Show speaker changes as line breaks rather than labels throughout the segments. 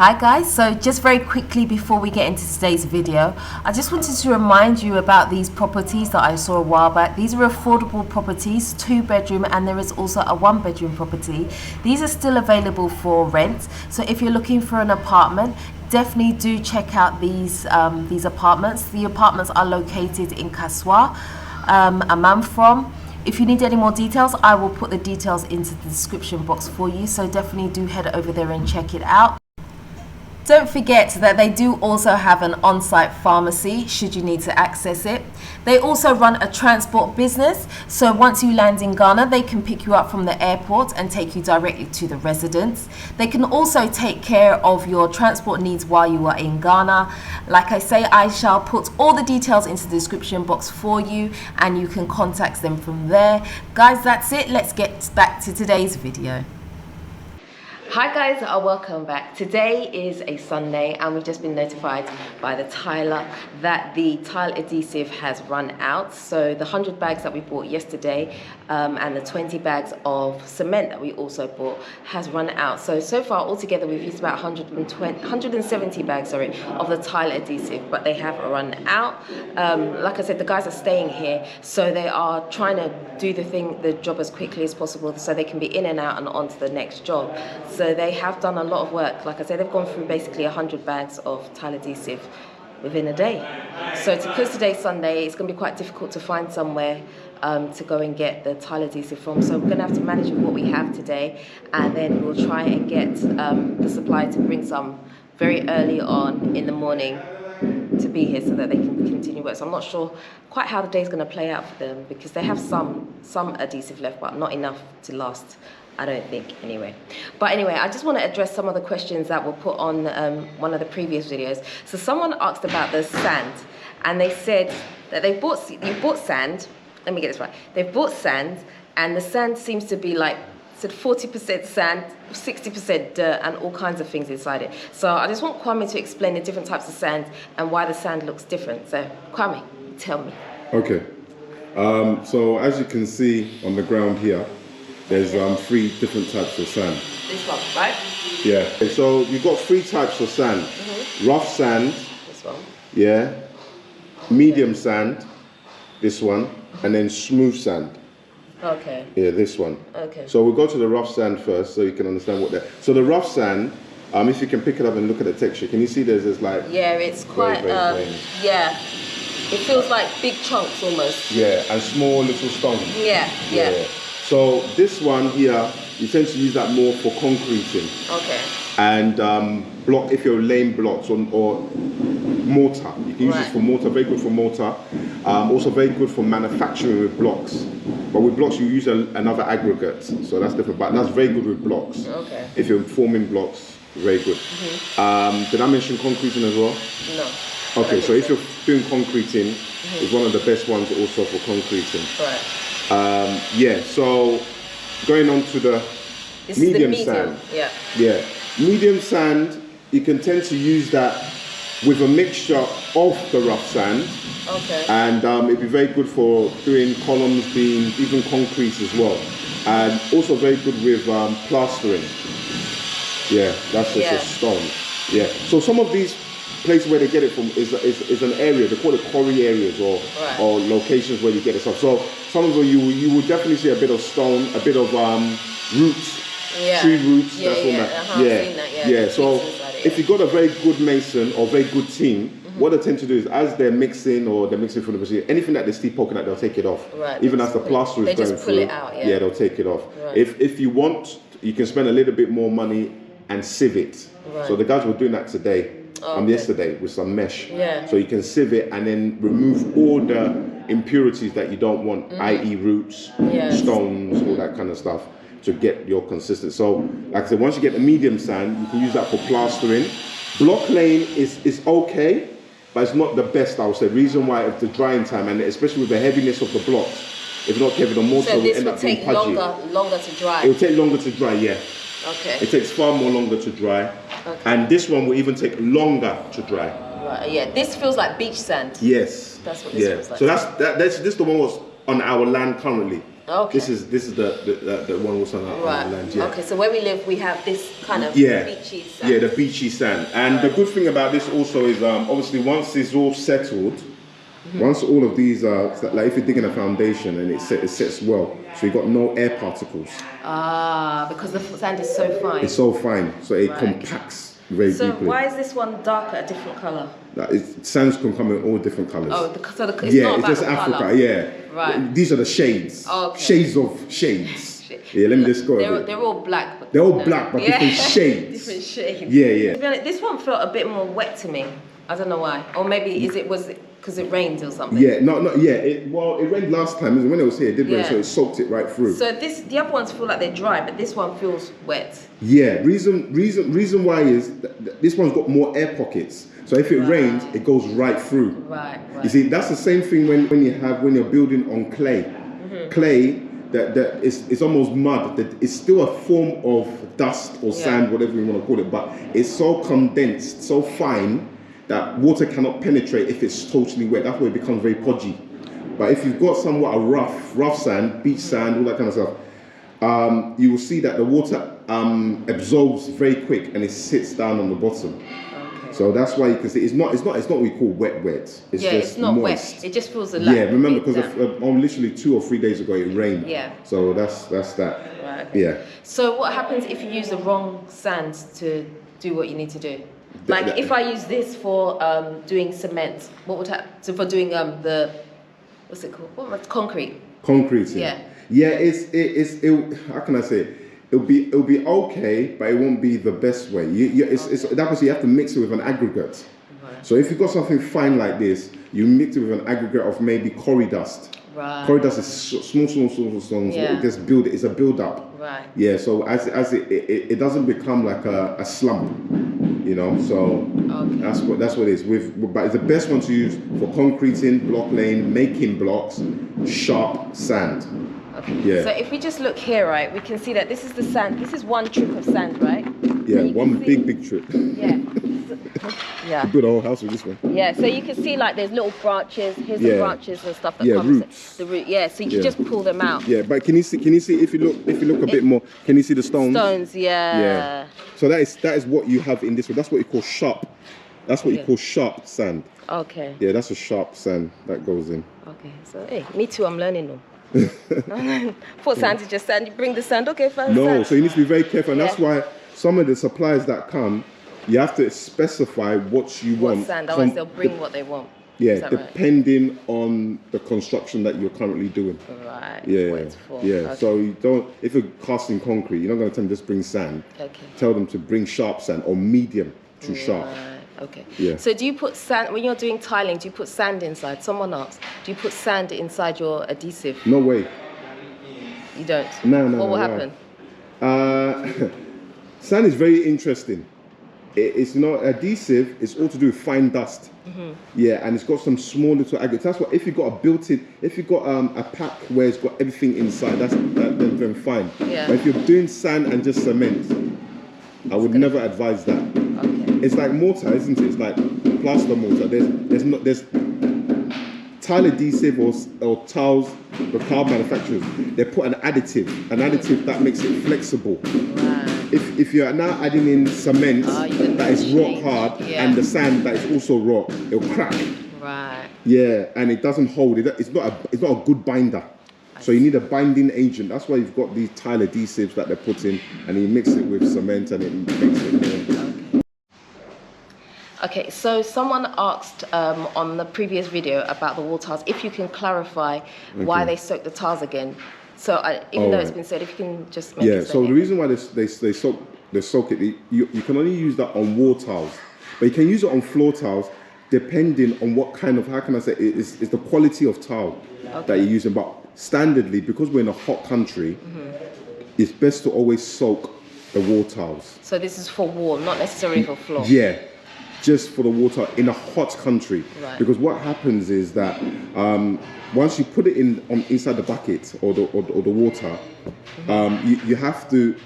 Hi guys, so just very quickly before we get into today's video, I just wanted to remind you about these properties that I saw a while back. These are affordable properties, 2-bedroom, and there is also a 1-bedroom property. These are still available for rent, so if you're looking for an apartment, definitely do check out these apartments. The apartments are located in Kaswa, Amamfrom. If you need any more details, I will put the details into the description box for you, so definitely do head over there and check it out. Don't forget that they do also have an on-site pharmacy should you need to access it. They also run a transport business, so once you land in Ghana, they can pick you up from the airport and take you directly to the residence. They can also take care of your transport needs while you are in Ghana. Like I say, I shall put all the details into the description box for you and you can contact them from there. Guys, that's it. Let's get back to today's video. Hi guys, welcome back. Today is a Sunday and we've just been notified by the tiler that the tile adhesive has run out. So the 100 bags that we bought yesterday and the 20 bags of cement that we also bought has run out. So far altogether we've used about 170 bags of the tile adhesive, but they have run out. Like I said, the guys are staying here, so they are trying to do the job as quickly as possible so they can be in and out and on to the next job. So they have done a lot of work. Like I said, they've gone through basically 100 bags of tile adhesive within a day. So because today's Sunday, it's going to be quite difficult to find somewhere to go and get the tile adhesive from. So we're going to have to manage with what we have today, and then we'll try and get the supplier to bring some very early on in the morning to be here so that they can continue work. So I'm not sure quite how the day's going to play out for them because they have some adhesive left, but not enough to last, I don't think, anyway. But anyway, I just want to address some of the questions that were put on one of the previous videos. So someone asked about the sand, and they said that you bought sand. Let me get this right. They've bought sand, and the sand seems to be like, said 40% sand, 60% dirt, and all kinds of things inside it. So I just want Kwame to explain the different types of sand and why the sand looks different. So Kwame, tell me.
Okay. So as you can see on the ground here, there's 3 different types of sand.
This one, right?
Yeah. So you've got 3 types of sand. Rough sand.
This one.
Yeah. Medium sand. This one. And then smooth sand.
Okay.
Yeah, this one.
Okay.
So we'll go to the rough sand first so you can understand what that. So the rough sand, if you can pick it up and look at the texture, can you see there's this like...
Yeah, it's quite, yeah. It feels like big chunks almost.
Yeah, and small little stones.
Yeah.
So this one here, you tend to use that more for concreting.
Okay.
And block, if you're laying blocks or mortar. You can use this for mortar, very good for mortar. Also very good for manufacturing with blocks. But with blocks you use another aggregate, so that's different. But that's very good with blocks. Okay. If you're forming blocks, very good. Did I mention concreting as well?
No.
Okay, so if you're doing concreting, it's one of the best ones also for concreting.
Right.
Yeah, so going on to the medium sand. Yeah. Medium sand, you can tend to use that with a mixture of the rough sand. Okay. And it'd be very good for doing columns, beams, even concrete as well. And also very good with plastering. Yeah, that's just a stone. Yeah. So some of these places where they get it from is an area, they call it quarry areas or locations where you get it from. So some of them you will definitely see a bit of stone, a bit of roots, tree roots. Yeah. So if you've got a very good mason or very good team, what they tend to do is as they're mixing from the machine, anything that they see poking at, they'll take it off. Right. Even as the plaster is going through. They just pull it out. Yeah, they'll take it off. Right. If you want, you can spend a little bit more money and sieve it. Right. So the guys were doing that today. Yesterday with some mesh. Yeah. So you can sieve it and then remove all the impurities that you don't want, i.e. roots, stones, all that kind of stuff, to get your consistency. So like I said, once you get the medium sand, you can use that for plastering. Block laying is okay, but it's not the best, I would say. Reason why, it's the drying time, and especially with the heaviness of the blocks, if not careful, the mortar will end up being pudgy.
So this will take longer to dry?
It will take longer to dry, yeah.
Okay.
It takes far more longer to dry. Okay. And this one will even take longer to dry.
Right, yeah. This feels like beach sand.
Yes.
That's what this feels like.
So this the one was on our land currently.
Okay.
This is the one was on our land. Yeah.
Okay, so where we live, we have this kind of beachy sand.
Yeah, the beachy sand. And the good thing about this also is obviously once it's all settled, once all of these are, like if you're digging a foundation and it sets well, so you've got no air particles.
Ah, because the sand is so fine.
It's so fine, so it compacts very deeply.
So why is this one darker, a different colour?
Sands can come in all different colours.
Oh, it's not about
it's just Africa,
colour.
yeah.
Right.
These are the shades.
Oh, okay.
Shades of shades. Yeah, let me just go.
They're all black. But
they're all black, but different shades.
Different shades.
Yeah, yeah.
To be honest, this one felt a bit more wet to me. I don't know why. Or maybe was it because it rained or something?
Yeah, it rained last time. When it was here, it did rain, so it soaked it right through.
So the other ones feel like they're dry, but this one feels wet.
Yeah, reason why is this one's got more air pockets. So if it rains, it goes right through.
Right.
You see, that's the same thing when you're building on clay. Clay that it's almost mud. That it's still a form of dust or sand, whatever you want to call it, but it's so condensed, so fine that water cannot penetrate if it's totally wet. That's where it becomes very podgy. But if you've got somewhat a rough sand, beach sand, all that kind of stuff, you will see that the water absorbs very quick and it sits down on the bottom. So that's why you can see it's not what we call wet. It's just
it's not
moist.
wet. It just feels a lot.
Yeah, remember because literally 2 or 3 days ago it rained.
Yeah.
So that's that.
Right. Okay.
Yeah.
So what happens if you use the wrong sand to do what you need to do? Like if I use this for doing cement, what would happen? So for doing what's it called? Concrete.
Concrete.
Yeah.
Yeah. It how can I say it? It'll be okay, but it won't be the best way. That means you have to mix it with an aggregate. Right. So if you've got something fine like this, you mix it with an aggregate of maybe quarry dust.
Right.
Quarry dust is small stones.
Yeah.
Just build it. It's a build up.
Right.
Yeah. So as it doesn't become like a slump, you know. So that's what it is. But it's the best one to use for concreting, block laying, making blocks, sharp sand.
Okay.
Yeah.
So if we just look here, right, we can see that this is the sand. This is one trip of sand, right?
Yeah, one big trip.
Yeah. Yeah.
Build a whole house with this one.
Yeah. So you can see like there's little branches. Here's the branches and stuff that comes.
Roots.
The root. Yeah. So you can just pull them out.
Yeah, but can you see if you look a bit more? Can you see the stones?
Stones. Yeah.
Yeah. So that is what you have in this one. That's what you call sharp. That's what you call sharp sand.
Okay.
Yeah, that's a sharp sand that goes in.
Okay. So hey, me too. I'm learning now. For sand is just sand. You bring the sand, okay, fine.
No,
sand.
so you need to be very careful, and that's why some of the suppliers that come, you have to specify what you want.
Sand, otherwise they'll bring what they want.
Yeah, depending on the construction that you're currently doing.
Right.
Yeah.
What it's for.
Yeah.
Okay.
So you don't. If you're casting concrete, you're not going to tell them just bring sand.
Okay.
Tell them to bring sharp sand or medium to sharp.
Okay.
Yeah.
So do you put sand, when you're doing tiling, do you put sand inside? Someone asked, do you put sand inside your adhesive?
No way.
You don't?
No.
What will happen?
Sand is very interesting. It's not adhesive, it's all to do with fine dust. Yeah, and it's got some small little aggregates. That's what, if you've got a pack where it's got everything inside, then fine.
Yeah.
But if you're doing sand and just cement, I would never advise that.
Okay.
It's like mortar, isn't it? It's like plaster mortar. There's tile adhesive or tiles, the tile manufacturers, they put an additive that makes it flexible.
Right.
If you're now adding in cement that is rock hard and the sand that is also rock, it'll crack.
Right.
Yeah, and it doesn't hold. It's not a good binder. So you need a binding agent. That's why you've got these tile adhesives that they put in, and you mix it with cement, and it makes it more.
Okay, so someone asked on the previous video about the wall tiles, if you can clarify why they soak the tiles again. So even though it's been said, if you can just make it
so the reason why they soak it, you can only use that on wall tiles, but you can use it on floor tiles depending on what kind of, how can I say, it's the quality of tile that you're using. But standardly, because we're in a hot country, it's best to always soak the wall tiles. So this is for wall, not necessarily for floor? Yeah, just for the water in a hot country. Right. Because what happens is that once you put it inside the bucket or the water, you have to,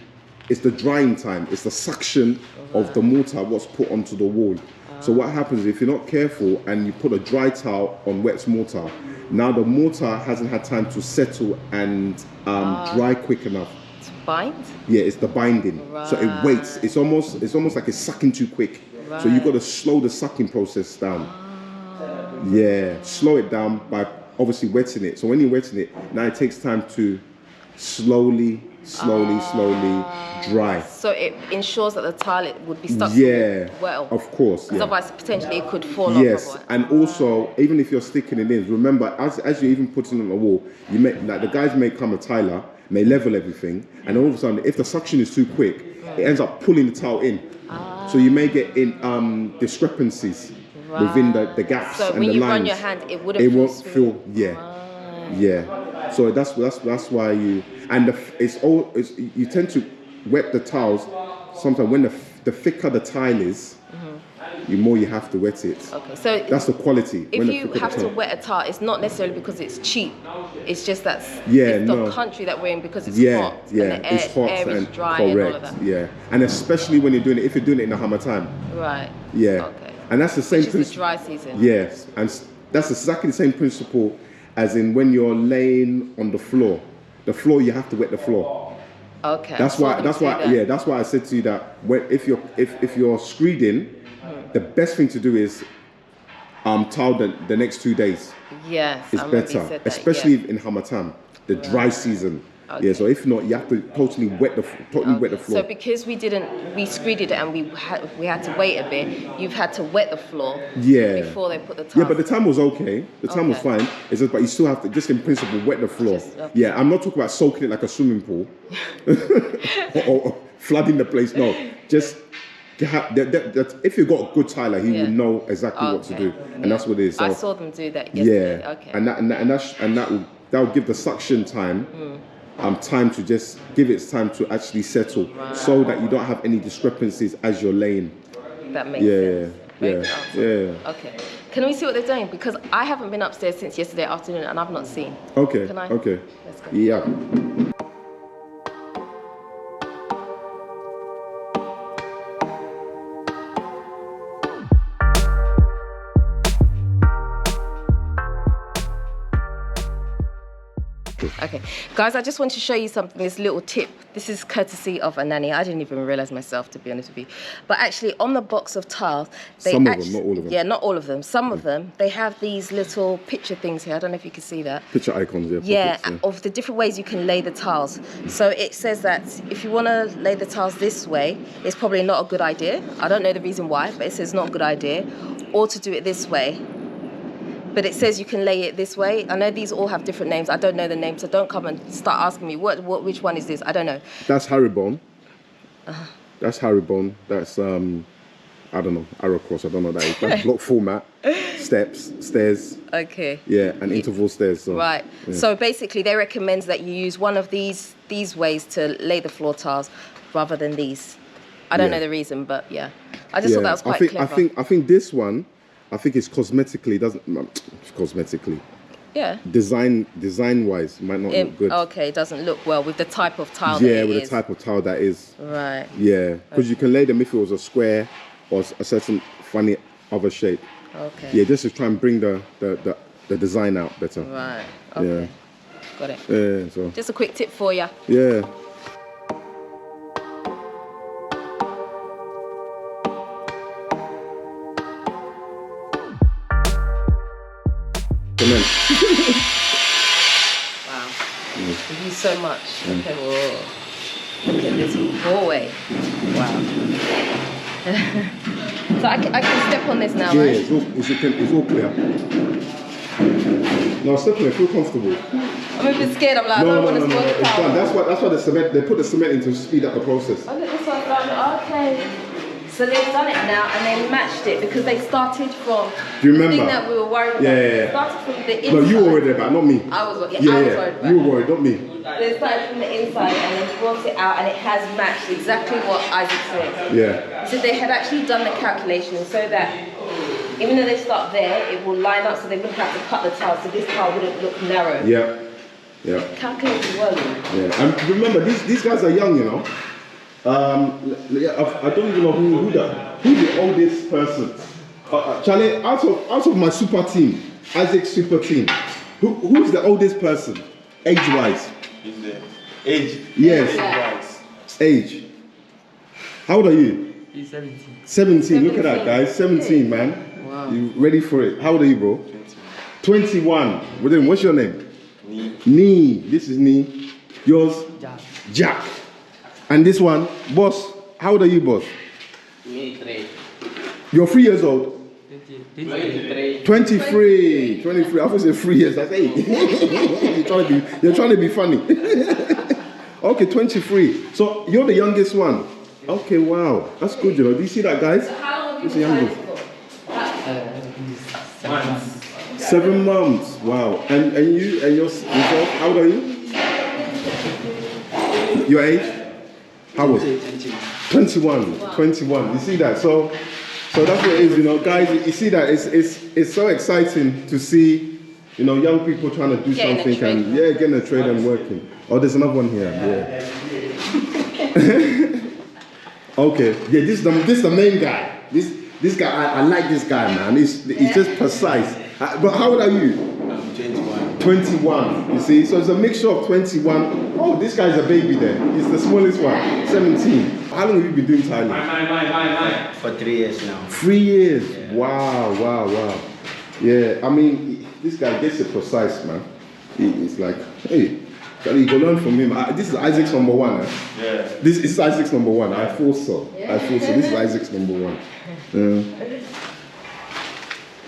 it's the drying time, it's the suction of the mortar, what's put onto the wall. So what happens if you're not careful and you put a dry towel on wet mortar, now the mortar hasn't had time to settle and dry quick enough.
To bind?
Yeah, it's the binding.
Right.
So it waits. It's almost like it's sucking too quick.
Right.
So you've got to slow the sucking process down. Yeah, slow it down by obviously wetting it. So when you're wetting it, now it takes time to slowly dry.
So it ensures that the tile would be stuck well.
Of course.
Because otherwise potentially it could fall
Yes,
off.
and also even if you're sticking it in, remember as you're even putting it on the wall, you may like the guys may come a tiler, may level everything, and all of a sudden if the suction is too quick, it ends up pulling the tile in. So you may get in discrepancies within the gaps
so
and
when
the
you
lines.
run your hand, it won't
feel yeah. So that's why you you tend to wet the tiles. Sometimes when the thicker the tile is, the more you have to wet it.
Okay, so
that's the quality.
If you have to wet a tile, it's not necessarily because it's cheap. It's just that the country that we're in, because it's hot.
Yeah,
and the
it's hot
air
and
is dry
correct.
and all of that.
Yeah, and especially when you're doing it, if you're doing it in the summer time.
Right.
Yeah.
Okay.
And that's the same
principle. Which is the dry season.
Yes, and that's exactly the same principle as in when you're laying on the floor. The floor, you have to wet the floor.
Okay.
That's why I said to you that if you're screeding, the best thing to do is tile the next 2 days.
Yes,
it's better, especially in Hamatan, the dry season. Okay. Yeah, so if not, you have to totally wet the floor.
So because we screeded it and we had to wait a bit, you've had to wet the floor before they put the tile.
Yeah, but the time was okay. The time was fine. It's just, but you still have to, just in principle, wet the floor. Yeah, I'm not talking about soaking it like a swimming pool or flooding the place. No, just if you've got a good tiler, he will know exactly what to do, and that's what it is. So,
I saw them do that yesterday.
Yeah,
okay.
And that will give the suction time. Time to just give it time to actually settle, so that you don't have any discrepancies as you're laying.
That makes sense. Yeah. Okay. Can we see what they're doing? Because I haven't been upstairs since yesterday afternoon and I've not seen.
Okay.
Can I?
Okay.
Let's go.
Yeah.
Okay, guys, I just want to show you something, this little tip. This is courtesy of a nanny. I didn't even realize myself, to be honest with you. But actually, on the box of tiles,
some of them, not all of them.
Yeah, not all of them. Some of them, they have these little picture things here. I don't know if you can see that.
Picture icons,
yeah. Yeah, of the different ways you can lay the tiles. So it says that if you want to lay the tiles this way, it's probably not a good idea. I don't know the reason why, but it says not a good idea. Or to do it this way. But it says you can lay it this way. I know these all have different names. I don't know the names, so don't come and start asking me which one is this. I don't know.
That's Haribon. That's Haribon. That's I don't know, arrow cross. I don't know what that is. That's block format, steps, stairs.
Okay.
Yeah, and interval stairs. So,
right. Yeah. So basically, they recommend that you use one of these ways to lay the floor tiles rather than these. I don't know the reason, but yeah, I just thought that was quite clever.
I think this one. I think it's cosmetically
Yeah.
Design wise might not look good.
Okay, it doesn't look well with the type of tile.
Yeah, with the type of tile that is.
Right.
Yeah, because you can lay them if it was a square or a certain funny other shape.
Okay.
Yeah, just to try and bring the design out better.
Right. Okay.
Yeah.
Got it.
Yeah. So.
Just a quick tip for you.
Yeah.
Wow. Thank you so much. Okay, whoa. Look at this hallway. Wow. So I can step on this now,
right?
Yeah,
it's all clear. No, step on it, feel comfortable.
I'm a bit scared, I'm like, I don't want to spoil the power.
That's why they put the cement in to speed up the process.
Oh, look, this one's done. Okay. So they've done it now and they matched it because they started from
Do you remember?
the thing that we were worried about.
Yeah.
Started from the inside.
No, you were worried about, not me.
I was worried about.
You were worried, not me.
They started from the inside and then brought it out and it has matched exactly what Isaac said.
Yeah.
So they had actually done the calculation so that even though they start there, it will line up so they wouldn't have to cut the tile, so this tile wouldn't look narrow.
Yeah. Yeah.
Calculated well.
Yeah. And remember, these guys are young, you know. I don't even know who the oldest person Charlie, out of my super team, Isaac's super team, who's the oldest person, age-wise?
Is the age?
Yes. Age. How old are you?
He's 17.
17. Look at that, guys. 17, man.
Wow.
You ready for it? How old are you, bro? 21. What's your name? Nee. This is Nee. Yours? Jack. And this one, boss. How old are you, boss?
23.
You're 3 years old.
23.
23. 23. I was say 3 years. That's 8. you're trying to be funny. Okay, 23. So you're the youngest one. Okay, wow. That's good, you know. Do you see that, guys?
So how long have
It's
you
the
been
youngest.
for?
7 months.
7 months. Wow. And you and yourself, how old are you? Your age? How old? 21. 21. You see that? So that's what it is, you know, guys. You see that it's so exciting to see, you know, young people trying to do something and getting a trade and working. Oh, there's another one here. Yeah. Okay. Yeah, this is the main guy. This guy, I like this guy, man. He's just precise. But how old are you?
I'm 21.
21. You see, so it's a mixture of 21. Oh, this guy's a baby then. He's the smallest one. 17. How long have you been doing Thailand?
For 3 years now.
3 years.
Yeah.
Wow. Yeah, I mean, this guy gets it precise, man. It's like, hey, you go learn from him. This is Isaac's number 1. Eh?
Yeah.
This is Isaac's number 1. I thought so. This is Isaac's number 1.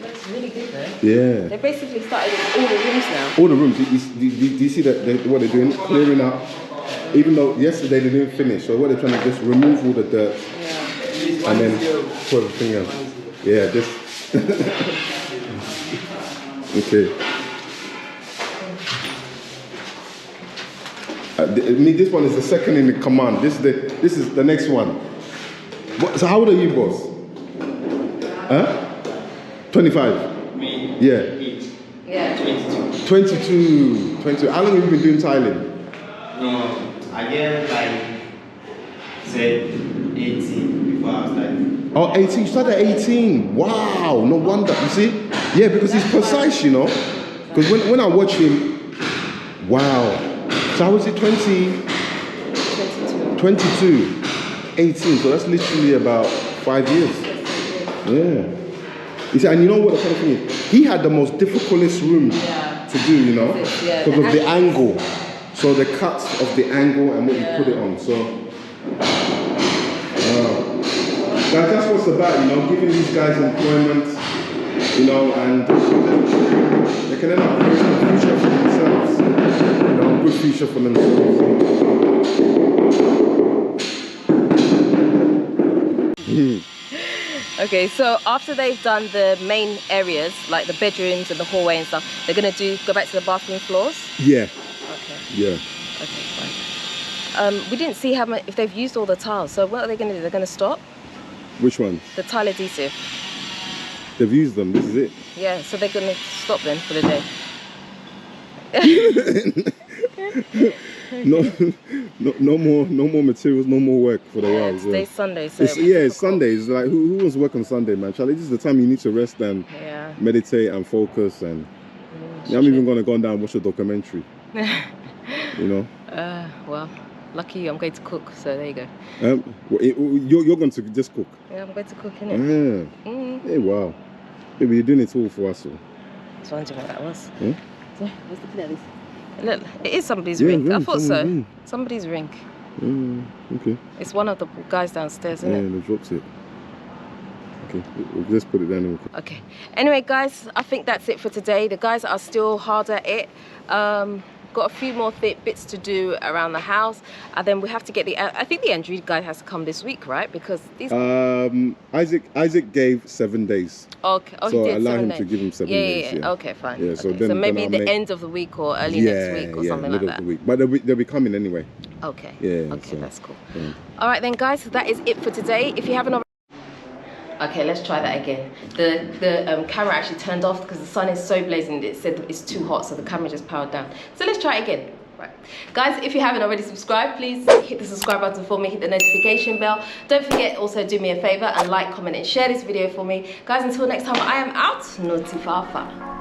Looks really good though.
Yeah.
They basically started in all the rooms now.
All the rooms. Do you see what they're doing? Clearing up. Even though yesterday they didn't finish, so what they're trying to just remove all the dirt and then put everything else. Yeah, this. Okay. This one is the second in the command. This is the next one. So how old are you, boss? Huh? 25.
Me?
Yeah.
Yeah.
22. How long have you been doing tiling?
No, I get said 18 before I started.
Oh, 18. You started at 18. Wow. No wonder. You see? Yeah, because he's precise, you know. Because when I watch him, wow. So how was it? 22. 18. So that's literally about 5 years. Yeah. You see, and you know what the funny thing is? He had the most difficultest room to do, you know, because of the angle. So the cuts of the angle and what you put it on. So, that's what's about, you know, giving these guys employment, you know, and they can end up creating a future for themselves, you know, a good future for themselves.
Okay, so after they've done the main areas, like the bedrooms and the hallway and stuff, they're gonna go back to the bathroom floors?
Yeah.
Okay.
Yeah.
Okay, fine. We didn't see if they've used all the tiles, so what are they gonna do? They're gonna stop?
Which one?
The tile adhesive.
They've used them, this is it.
Yeah, so they're gonna stop then for the day.
No more materials, no more work for the while.
Today's Sunday, so
it's Sunday. It's like who wants to work on Sunday, man? Charlie, this is the time you need to rest and meditate and focus. And I'm even gonna go down and watch a documentary. You know.
Well, lucky you. I'm going to cook, so there you go.
You're going to just cook.
Yeah, I'm going to cook, innit?
Yeah. Hey, wow. Maybe you're doing it all for us.
I was wondering what that was.
Hmm?
So, I was looking at this. Look, it is somebody's ring. I thought so. Ring. Somebody's ring.
Okay.
It's one of the guys downstairs, isn't it?
Yeah, they dropped it. Okay, we'll just put it down.
Okay. Anyway, guys, I think that's it for today. The guys are still hard at it. Got a few more bits to do around the house, and then we have to get I think the Andrew guy has to come this week, right? Because these.
Isaac gave 7 days.
Okay. Oh,
so
he did
allow
7
him
days.
to give him 7 days.
Yeah. Okay, fine.
Yeah.
Okay.
So, then,
so maybe
then
the end of the week or early next week or something like that.
Middle of the week. But they'll be coming anyway.
Okay.
Yeah.
Okay,
so,
that's cool.
Yeah.
All right then, guys. So that is it for today. If you haven't already. Okay, let's try that again. The camera actually turned off because the sun is so blazing. It said it's too hot, so the camera just powered down. So let's try it again. Right. Guys, if you haven't already subscribed, please hit the subscribe button for me, hit the notification bell. Don't forget, also do me a favor and like, comment and share this video for me. Guys, until next time, I am out. Naughty Fafa.